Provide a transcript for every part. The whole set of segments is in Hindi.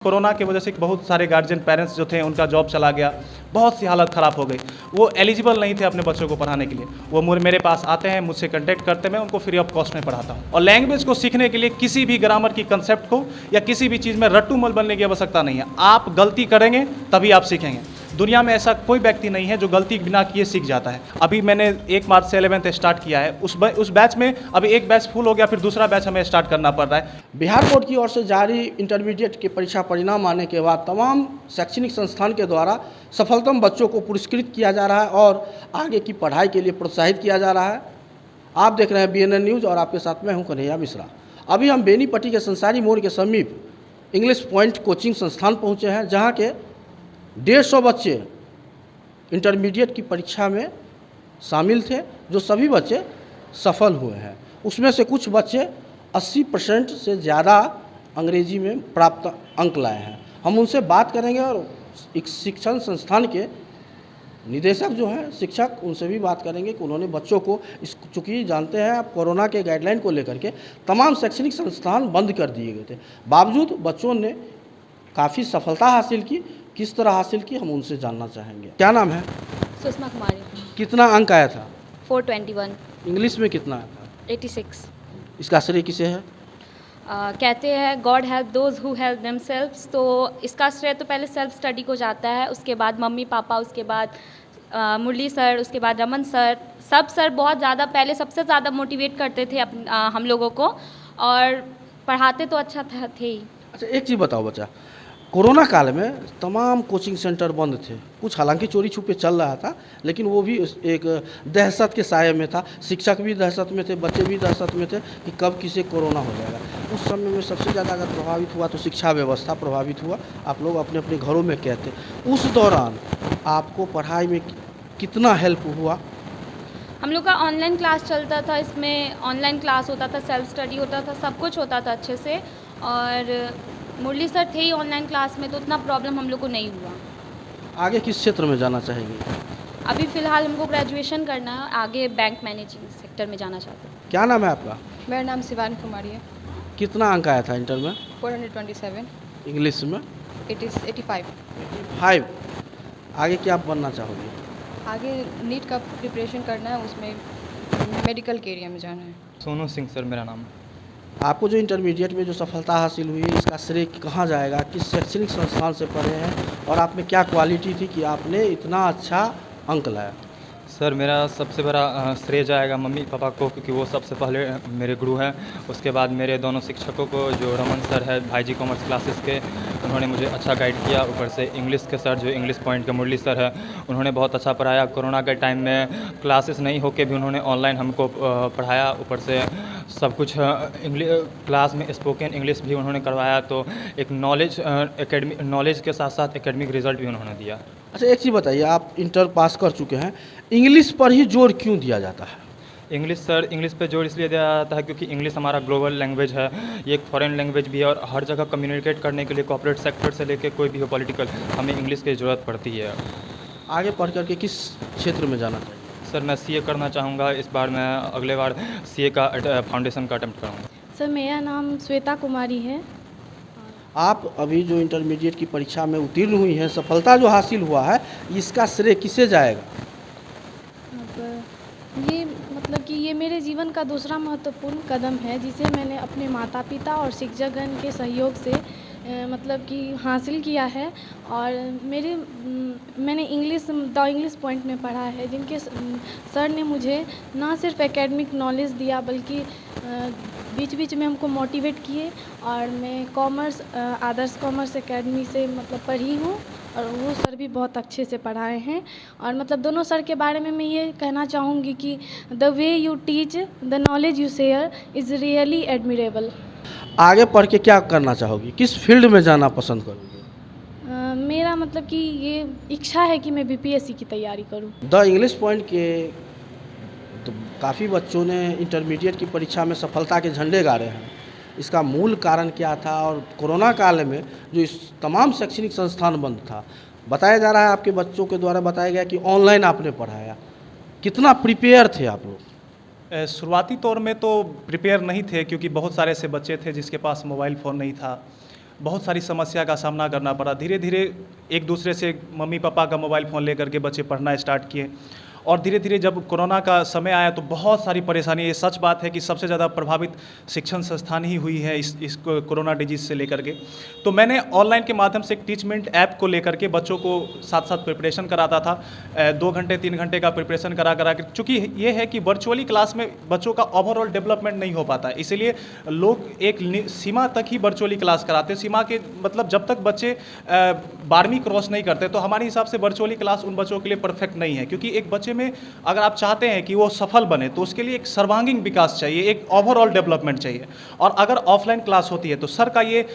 कोरोना की वजह से बहुत सारे गार्जियन पेरेंट्स जो थे उनका जॉब चला गया, बहुत सी हालत ख़राब हो गई। वो एलिजिबल नहीं थे अपने बच्चों को पढ़ाने के लिए। वो मेरे पास आते हैं, मुझसे कांटेक्ट करते हैं, मैं उनको फ्री ऑफ कॉस्ट में पढ़ाता हूँ। और लैंग्वेज को सीखने के लिए किसी भी ग्रामर की कंसेप्ट को या किसी भी चीज़ में रट्टूमल बनने की आवश्यकता नहीं है। आप गलती करेंगे तभी आप सीखेंगे। दुनिया में ऐसा कोई व्यक्ति नहीं है जो गलती बिना किए सीख जाता है। अभी मैंने 1 मार्च से 11th स्टार्ट किया है। उस बैच में अभी एक बैच फुल हो गया, फिर दूसरा बैच हमें स्टार्ट करना पड़ रहा है। बिहार बोर्ड की ओर से जारी इंटरमीडिएट के परीक्षा परिणाम आने के बाद तमाम शैक्षणिक संस्थान के द्वारा सफलतम बच्चों को पुरस्कृत किया जा रहा है और आगे की पढ़ाई के लिए प्रोत्साहित किया जा रहा है। आप देख रहे हैं BNN न्यूज़ और आपके साथ मैं हूं कन्हैया मिश्रा। अभी हम बेनीपट्टी के संसारी मोड़ के समीप इंग्लिश पॉइंट कोचिंग संस्थान पहुंचे हैं, जहां के 150 बच्चे इंटरमीडिएट की परीक्षा में शामिल थे, जो सभी बच्चे सफल हुए हैं। उसमें से कुछ बच्चे 80% से ज़्यादा अंग्रेजी में प्राप्त अंक लाए हैं। हम उनसे बात करेंगे और एक शिक्षण संस्थान के निदेशक जो हैं, शिक्षक, उनसे भी बात करेंगे कि उन्होंने बच्चों को चूँकि जानते हैं आप कोरोना के गाइडलाइन को लेकर के तमाम शैक्षणिक संस्थान बंद कर दिए गए थे, बावजूद बच्चों ने काफ़ी सफलता हासिल की। किस तरह हासिल की, हम उनसे जानना चाहेंगे। क्या नाम है? सुषमा कुमारी। कितना अंक आया था? 421। इंग्लिश में कितना आया था? 86। इसका श्रेय किसे है? कहते हैं God help those who help themselves, तो इसका श्रेय तो पहले सेल्फ स्टडी को जाता है, उसके बाद मम्मी पापा, उसके बाद मुरली सर, उसके बाद रमन सर। सब सर बहुत ज़्यादा पहले सबसे ज़्यादा मोटिवेट करते थे हम लोगों को, और पढ़ाते तो अच्छा थे ही। अच्छा, एक चीज़ बताओ बच्चा, कोरोना काल में तमाम कोचिंग सेंटर बंद थे। कुछ हालांकि चोरी छुपे चल रहा था, लेकिन वो भी एक दहशत के साये में था। शिक्षक भी दहशत में थे, बच्चे भी दहशत में थे कि कब किसे कोरोना हो जाएगा। उस समय में सबसे ज़्यादा अगर प्रभावित हुआ तो शिक्षा व्यवस्था प्रभावित हुआ। आप लोग अपने अपने घरों में कहते, उस दौरान आपको पढ़ाई में कितना हेल्प हुआ? हम लोग का ऑनलाइन क्लास चलता था, इसमें ऑनलाइन क्लास होता था, सेल्फ स्टडी होता था, सब कुछ होता था अच्छे से। और मुरली सर थे ही ऑनलाइन क्लास में, तो उतना प्रॉब्लम हम लोग को नहीं हुआ। आगे किस क्षेत्र में जाना चाहेंगे? अभी फ़िलहाल हमको ग्रेजुएशन करना है, आगे बैंक मैनेजिंग सेक्टर में जाना चाहते हैं। क्या नाम है आपका? मेरा नाम शिवानी कुमारी है। कितना अंक आया था इंटर में? 427। इंग्लिश में? 85। 5। आगे क्या बनना चाहोगे? आगे नीट का प्रिपरेशन करना है, उसमें मेडिकल के एरिया में जाना है। सोनू सिंह सर मेरा नाम। आपको जो इंटरमीडिएट में जो सफलता हासिल हुई, इसका श्रेय कहाँ जाएगा? किस शैक्षणिक संस्थान से पढ़े हैं और आप में क्या क्वालिटी थी कि आपने इतना अच्छा अंक लाया? सर मेरा सबसे बड़ा श्रेय जाएगा मम्मी पापा को, क्योंकि वो सबसे पहले मेरे गुरु हैं। उसके बाद मेरे दोनों शिक्षकों को, जो रमन सर है भाईजी कॉमर्स क्लासेस के, उन्होंने मुझे अच्छा गाइड किया। ऊपर से इंग्लिश के सर, जो इंग्लिश पॉइंट के मुरली सर है, उन्होंने बहुत अच्छा पढ़ाया। कोरोना के टाइम में क्लासेस नहीं होके भी उन्होंने ऑनलाइन हमको पढ़ाया। ऊपर से सब कुछ क्लास में स्पोकन इंग्लिश भी उन्होंने करवाया। तो एक नॉलेज के साथ साथ एकेडमिक रिजल्ट भी उन्होंने दिया। अच्छा, एक चीज़ बताइए, आप इंटर पास कर चुके हैं, इंग्लिश पर ही जोर क्यों दिया जाता है? इंग्लिश पे जोर इसलिए दिया जाता है क्योंकि इंग्लिश हमारा ग्लोबल लैंग्वेज है, ये एक फॉरेन लैंग्वेज भी है, और हर जगह कम्युनिकेट करने के लिए कॉर्पोरेट सेक्टर से लेकर कोई भी हो पॉलिटिकल, हमें इंग्लिश की ज़रूरत पड़ती है। आगे पढ़ करके किस क्षेत्र में जाना चाहिए? सर मैं सीए करना चाहूँगा। इस बार मैं अगले बार सीए का फाउंडेशन का अटेम्प्ट करूँगा। सर मेरा नाम श्वेता कुमारी है। आप अभी जो इंटरमीडिएट की परीक्षा में उत्तीर्ण हुई हैं, सफलता जो हासिल हुआ है, इसका श्रेय किसे जाएगा? अब ये मतलब कि ये मेरे जीवन का दूसरा महत्वपूर्ण कदम है, जिसे मैंने अपने माता पिता और शिक्षकगण के सहयोग से मतलब कि हासिल किया है। और मैंने द इंग्लिश पॉइंट में पढ़ा है, जिनके सर ने मुझे ना सिर्फ एकेडमिक नॉलेज दिया, बल्कि बीच बीच में हमको मोटिवेट किए। और मैं आदर्श कॉमर्स एकेडमी से मतलब पढ़ी हूँ, और वो सर भी बहुत अच्छे से पढ़ाए हैं। और मतलब दोनों सर के बारे में मैं ये कहना चाहूँगी कि the way you teach, the knowledge you share is really admirable. आगे पढ़ के क्या करना चाहोगी? किस फील्ड में जाना पसंद करोगे? मेरा मतलब कि ये इच्छा है कि मैं BPSC की तैयारी करूँ। द इंग्लिश पॉइंट के तो काफ़ी बच्चों ने इंटरमीडिएट की परीक्षा में सफलता के झंडे गाड़े हैं। इसका मूल कारण क्या था? और कोरोना काल में जो इस तमाम शैक्षणिक संस्थान बंद था, बताया जा रहा है आपके बच्चों के द्वारा बताया गया कि ऑनलाइन आपने पढ़ाया, कितना प्रिपेयर थे आप लोग? शुरुआती तौर में तो प्रिपेयर नहीं थे, क्योंकि बहुत सारे ऐसे बच्चे थे जिसके पास मोबाइल फ़ोन नहीं था। बहुत सारी समस्या का सामना करना पड़ा। धीरे धीरे एक दूसरे से मम्मी पापा का मोबाइल फ़ोन लेकर के बच्चे पढ़ना स्टार्ट किए, और धीरे धीरे जब कोरोना का समय आया तो बहुत सारी परेशानी। ये सच बात है कि सबसे ज़्यादा प्रभावित शिक्षण संस्थान ही हुई है इस कोरोना डिजीज़ से लेकर के। तो मैंने ऑनलाइन के माध्यम से एक टीचमेंट ऐप को लेकर के बच्चों को साथ साथ प्रिपरेशन कराता था। 2 घंटे 3 घंटे का प्रिपरेशन करा के, चूँकि ये है कि वर्चुअली क्लास में बच्चों का ओवरऑल डेवलपमेंट नहीं हो पाता, इसीलिए लोग एक सीमा तक ही वर्चुअली क्लास कराते हैं। सीमा के मतलब जब तक बच्चे 12वीं क्रॉस नहीं करते, तो हमारे हिसाब से वर्चुअली क्लास उन बच्चों के लिए परफेक्ट नहीं है। क्योंकि एक बच्चे में अगर आप चाहते हैं कि वो सफल बने, तो उसके लिए एक सर्वांगीण विकास चाहिए, एक ओवरऑल डेवलपमेंट चाहिए। और अगर ऑफलाइन क्लास होती है तो सर का ये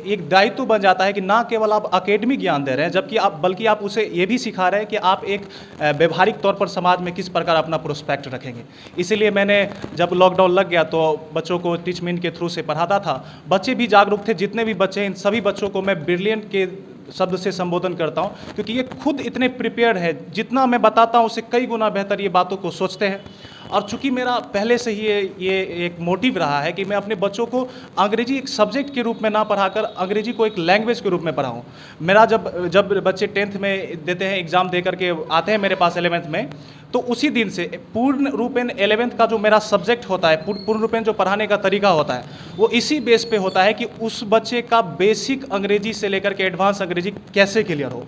एक दायित्व बन जाता है कि ना केवल आप अकेडमिक ज्ञान दे रहे हैं, बल्कि आप उसे ये भी सिखा रहे हैं कि आप एक व्यवहारिक तौर पर समाज में किस प्रकार अपना प्रोस्पेक्ट रखेंगे। इसीलिए मैंने जब लॉकडाउन लग गया तो बच्चों को टीचमेंट के थ्रू से पढ़ाता था। बच्चे भी जागरूक थे, जितने भी बच्चे हैं इन सभी बच्चों को मैं ब्रिलियंट के शब्द से संबोधन करता हूँ, क्योंकि ये खुद इतने प्रिपेयर्ड है, जितना मैं बताता हूँ उससे कई गुना बेहतर ये बातों को सोचते हैं। और चूंकि मेरा पहले से ही ये एक मोटिव रहा है कि मैं अपने बच्चों को अंग्रेजी एक सब्जेक्ट के रूप में ना पढ़ाकर अंग्रेजी को एक लैंग्वेज के रूप में पढ़ाऊँ। मेरा जब बच्चे 10th में देते हैं, एग्ज़ाम दे करके आते हैं मेरे पास 11th में, तो उसी दिन से पूर्ण रूपेण 11th का जो मेरा सब्जेक्ट होता है, पूर्ण रूपेण जो पढ़ाने का तरीका होता है, वो इसी बेस पे होता है कि उस बच्चे का बेसिक अंग्रेजी से लेकर के एडवांस अंग्रेजी कैसे क्लियर हो,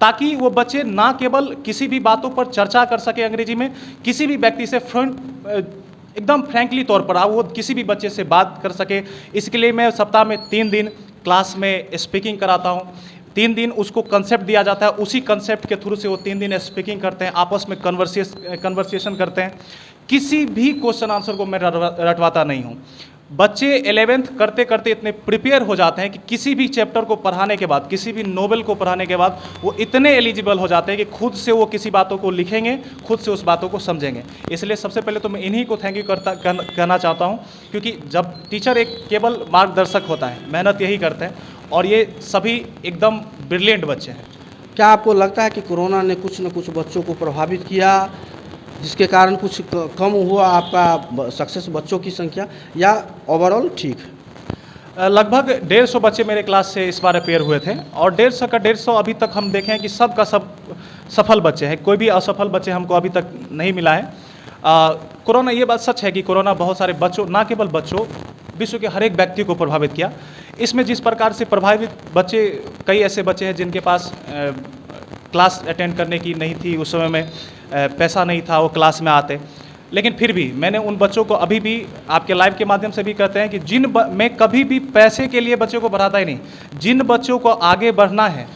ताकि वो बच्चे ना केवल किसी भी बातों पर चर्चा कर सके अंग्रेजी में, किसी भी व्यक्ति से एकदम फ्रैंकली तौर पर वो किसी भी बच्चे से बात कर सके। इसके लिए मैं सप्ताह में 3 दिन क्लास में स्पीकिंग कराता हूँ। 3 दिन उसको कंसेप्ट दिया जाता है, उसी कंसेप्ट के थ्रू से वो 3 दिन स्पीकिंग करते हैं, आपस में कन्वर्सेशन करते हैं। किसी भी क्वेश्चन आंसर को मैं रटवाता नहीं हूँ। बच्चे 11th करते करते इतने प्रिपेयर हो जाते हैं कि किसी भी चैप्टर को पढ़ाने के बाद, किसी भी नोवेल को पढ़ाने के बाद वो इतने एलिजिबल हो जाते हैं कि खुद से वो किसी बातों को लिखेंगे, खुद से उस बातों को समझेंगे। इसलिए सबसे पहले तो मैं इन्हीं को थैंक यू कहना चाहता हूँ, क्योंकि जब टीचर एक केवल मार्गदर्शक होता है, मेहनत यही करते हैं, और ये सभी एकदम ब्रिलियंट बच्चे हैं। क्या आपको लगता है कि कोरोना ने कुछ न कुछ बच्चों को प्रभावित किया, जिसके कारण कुछ कम हुआ आपका सक्सेस बच्चों की संख्या, या ओवरऑल ठीक? लगभग 150 बच्चे मेरे क्लास से इस बार अपेयर हुए थे, और 150 का 150 अभी तक हम देखें कि सब का सब सफल बच्चे हैं, कोई भी असफल बच्चे हमको अभी तक नहीं मिला है। कोरोना, ये बात सच है कि कोरोना बहुत सारे बच्चों, ना केवल बच्चों, विश्व के हर एक व्यक्ति को प्रभावित किया। इसमें जिस प्रकार से प्रभावित बच्चे, कई ऐसे बच्चे हैं जिनके पास क्लास अटेंड करने की नहीं थी, उस समय में पैसा नहीं था वो क्लास में आते, लेकिन फिर भी मैंने उन बच्चों को, अभी भी आपके लाइव के माध्यम से भी कहते हैं कि मैं कभी भी पैसे के लिए बच्चों को बढ़ाता ही नहीं। जिन बच्चों को आगे बढ़ना है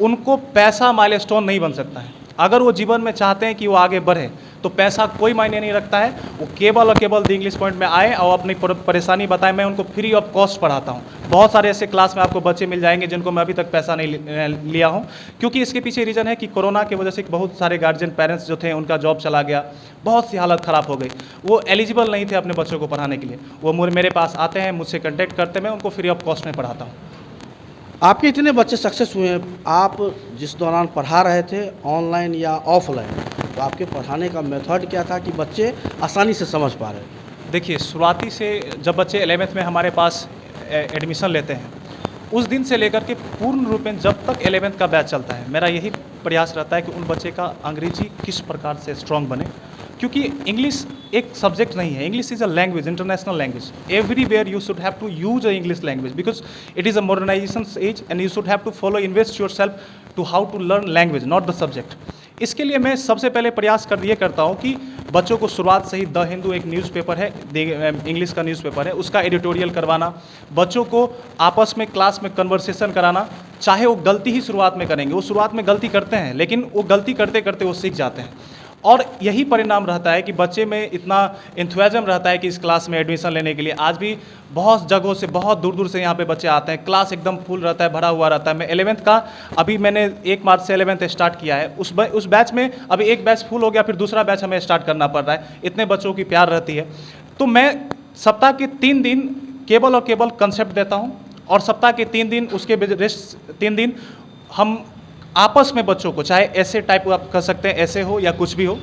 उनको पैसा माइलस्टोन नहीं बन सकता है। अगर वो जीवन में चाहते हैं कि वो आगे बढ़े तो पैसा कोई मायने नहीं रखता है। वो केवल और केवल द इंग्लिश पॉइंट में आए और अपनी परेशानी बताएं, मैं उनको फ्री ऑफ कॉस्ट पढ़ाता हूँ। बहुत सारे ऐसे क्लास में आपको बच्चे मिल जाएंगे जिनको मैं अभी तक पैसा नहीं लिया हूँ, क्योंकि इसके पीछे रीज़न है कि कोरोना की वजह से बहुत सारे गार्जियन पेरेंट्स जो थे उनका जॉब चला गया, बहुत सी हालत ख़राब हो गई, वो एलिजिबल नहीं थे अपने बच्चों को पढ़ाने के लिए। वो मेरे पास आते हैं, मुझसे कॉन्टैक्ट करते हैं, मैं उनको फ्री ऑफ कॉस्ट में पढ़ाता हूँ। आपके इतने बच्चे सक्सेस हुए हैं, आप जिस दौरान पढ़ा रहे थे ऑनलाइन या ऑफलाइन, तो आपके पढ़ाने का मेथड क्या था कि बच्चे आसानी से समझ पा रहे? देखिए, शुरुआती से जब बच्चे 11th में हमारे पास एडमिशन लेते हैं, उस दिन से लेकर के पूर्ण रूप में जब तक 11th का बैच चलता है, मेरा यही प्रयास रहता है कि उन बच्चे का अंग्रेजी किस प्रकार से स्ट्रॉन्ग बने, क्योंकि इंग्लिश एक सब्जेक्ट नहीं है। English is a language, international language. Everywhere you should have to use a English language because it is a modernisation age and you should have to follow invest your self to how to learn language, not the subject. इसके लिए मैं सबसे पहले प्रयास ये करता हूँ कि बच्चों को शुरुआत से ही द हिंदू एक न्यूज़पेपर है, इंग्लिश का न्यूज़पेपर है, उसका एडिटोरियल करवाना, बच्चों को आपस में क्लास में कन्वर्सेशन कराना। चाहे वो गलती ही शुरुआत में करेंगे, वो शुरुआत में गलती करते हैं, लेकिन वो गलती करते करते वो सीख जाते हैं, और यही परिणाम रहता है कि बच्चे में इतना एंथुसियाज्म रहता है कि इस क्लास में एडमिशन लेने के लिए। आज भी बहुत जगहों से, बहुत दूर दूर से यहाँ पे बच्चे आते हैं, क्लास एकदम फुल रहता है, भरा हुआ रहता है। मैं 11th का अभी मैंने 1 मार्च से 11th स्टार्ट किया है, उस बैच में अभी एक बैच फुल हो गया, फिर दूसरा बैच हमें स्टार्ट करना पड़ रहा है, इतने बच्चों की प्यार रहती है। तो मैं सप्ताह के 3 दिन केवल और केवल कंसेप्ट देता हूँ, और सप्ताह के 3 दिन, उसके रेस्ट 3 दिन हम आपस में बच्चों को, चाहे ऐसे टाइप आप कर सकते हैं, ऐसे हो या कुछ भी हो,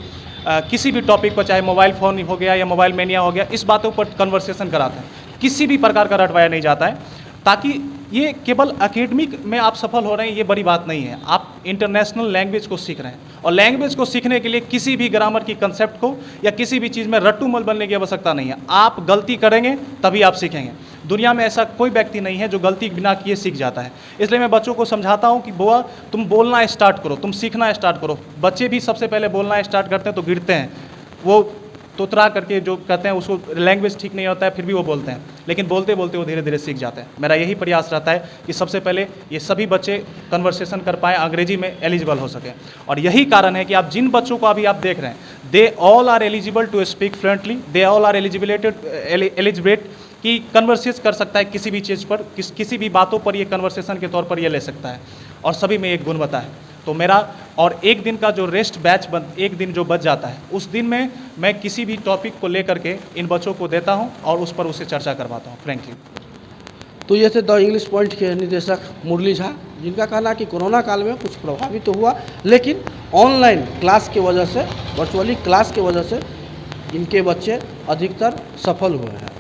किसी भी टॉपिक पर, चाहे मोबाइल फ़ोन हो गया या मोबाइल मेनिया हो गया, इस बातों पर कन्वर्सेशन कराते हैं। किसी भी प्रकार का रटवाया नहीं जाता है। ताकि ये केवल एकेडमिक में आप सफल हो रहे हैं ये बड़ी बात नहीं है, आप इंटरनेशनल लैंग्वेज को सीख रहे हैं। और लैंग्वेज को सीखने के लिए किसी भी ग्रामर की कंसेप्ट को या किसी भी चीज़ में रट्टूमल बनने की आवश्यकता नहीं है। आप गलती करेंगे तभी आप सीखेंगे। दुनिया में ऐसा कोई व्यक्ति नहीं है जो गलती बिना किए सीख जाता है। इसलिए मैं बच्चों को समझाता हूँ कि बुआ तुम बोलना स्टार्ट करो, तुम सीखना स्टार्ट करो। बच्चे भी सबसे पहले बोलना स्टार्ट करते हैं तो गिरते हैं, वो तोतरा करके जो कहते हैं उसको लैंग्वेज ठीक नहीं होता है फिर भी वो बोलते हैं, लेकिन बोलते बोलते वो धीरे धीरे सीख जाते हैं। मेरा यही प्रयास रहता है कि सबसे पहले ये सभी बच्चे कन्वर्सेशन कर पाएँ, अंग्रेजी में एलिजिबल हो सकें। और यही कारण है कि आप जिन बच्चों को अभी आप देख रहे हैं, they all are eligible to speak fluently, they all are eligible कि कन्वर्सेस कर सकता है किसी भी चीज़ पर, किसी भी बातों पर ये कन्वर्सेशन के तौर पर ये ले सकता है, और सभी में एक गुणवत्ता है। तो मेरा और एक दिन का जो रेस्ट बैच एक दिन जो बच जाता है, उस दिन में मैं किसी भी टॉपिक को लेकर के इन बच्चों को देता हूं और उस पर उससे चर्चा करवाता हूं। फ्रेंकली तो ये थे द इंग्लिश पॉइंट के निदेशक मुरली झा, जिनका कहना है कि कोरोना काल में कुछ प्रभावित तो हुआ, लेकिन ऑनलाइन क्लास की वजह से, वर्चुअली क्लास की वजह से इनके बच्चे अधिकतर सफल हुए हैं।